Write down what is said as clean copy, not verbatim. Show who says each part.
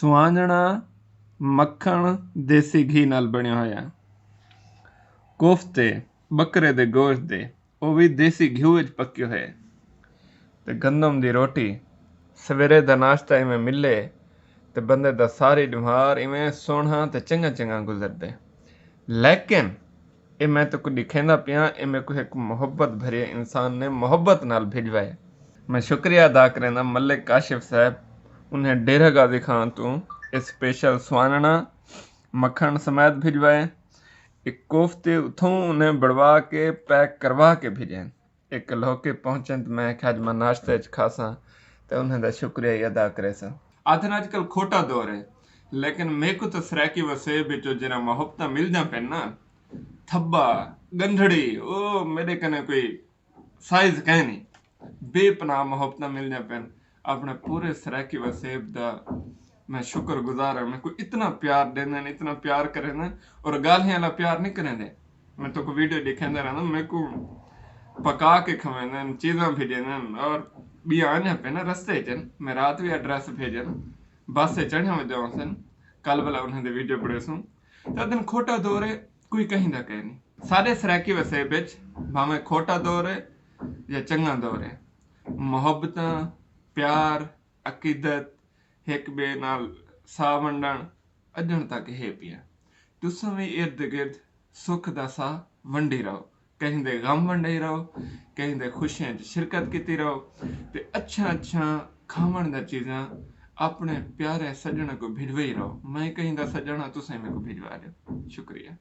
Speaker 1: ਸੁਆਂਜਣਾ ਮੱਖਣ ਦੇਸੀ ਘੀ ਨਾਲ ਬਣਿਆ ਹੋਇਆ। ਕੋਫਤੇ ਬੱਕਰੇ ਦੇ ਗੋਸ਼ਤ ਦੇ, ਉਹ ਵੀ ਦੇਸੀ ਘਿਓ ਵਿੱਚ ਪੱਕੇ ਹੋਏ। ਤੇ ਗੰਦਮ ਦੀ ਰੋਟੀ ਸਵੇਰੇ ਦਾ ਨਾਸ਼ਤਾ ਇਵੇਂ ਮਿਲੇ ਤੇ ਬੰਦੇ ਦਾ ਸਾਰੀ ਦਿਮਾਗ ਇਵੇਂ ਸੋਹਣਾ ਤੇ ਚੰਗਾ ਚੰਗਾ ਗੁਜ਼ਰਦੇ। ਲੇਕਿਨ ਇਹ ਮੈਂ ਤਾਂ ਕੁਝ ਦਿਖਾਉਂਦਾ ਪਿਆ, ਇਹ ਮੇਰੇ को एक मोहब्बत भरे इंसान ने मोहब्बत नाल भिजवाए। मैं शुक्रिया अदा करेंदा मलिक काशिफ साहब, उन्हें डेरा गाजी खान तो स्पेशल स्वानना मक्खन समेत भिजवाए। एक कोफ्ते उथों उन्हें बढ़वा के पैक करवा के भेजे। एक लोके पहुँचे तो मैं क्या मैं नाश्ते च खासा तो उन्हें दा शुक्रिया ही अदा करे सा। आधन अजकल खोटा दौर है, लेकिन मेरे को तो सराकी वसेब बिचो जरा मोहब्बत मिलदा पे ना, थब्बा गंढड़ी ओ मेरे कने कोई साइज कह नहीं, बेपनाह मोहब्बत मिलने पेन। अपने पूरे सराकी वसेब दा मैं शुक्रगुजार हूं। मैं को इतना प्यार देना, इतना प्यार करे ना, और गालियां वाला प्यार नहीं करे दे। मैं तो को वीडियो दिखांदा रहना, मेरे को पका के खवेंदा चीज़ां भेजना, और भी आने पे ना रस्ते च मैं रात भी एड्रेस भेजन बस से चढ़िया में जाऊं सन। कल वाला उन्हें वीडियो पढ़े सूं तो दिन खोटा दौर है, कोई कहीं दा कह नहीं। सारे सराकी वसे बिच भावें खोटा दौर है या चंगा दौर है, मुहब्बत प्यार अकीदत एक बे नाल साह वंडण अजण तक है पिया। तुसां भी इर्द गिर्द सुख दा साह वंडी रहो, कहीं दे गम वंडे रहो, कहीं दे खुशियां च शिरकत कीती रहो, ते अच्छा खावण दा चीज़ां अपने प्यारे सज्जण को भिजवाई रहो। मैं कहीं दा सज्जण तुसें मेरे को भिजवा दो। शुक्रिया।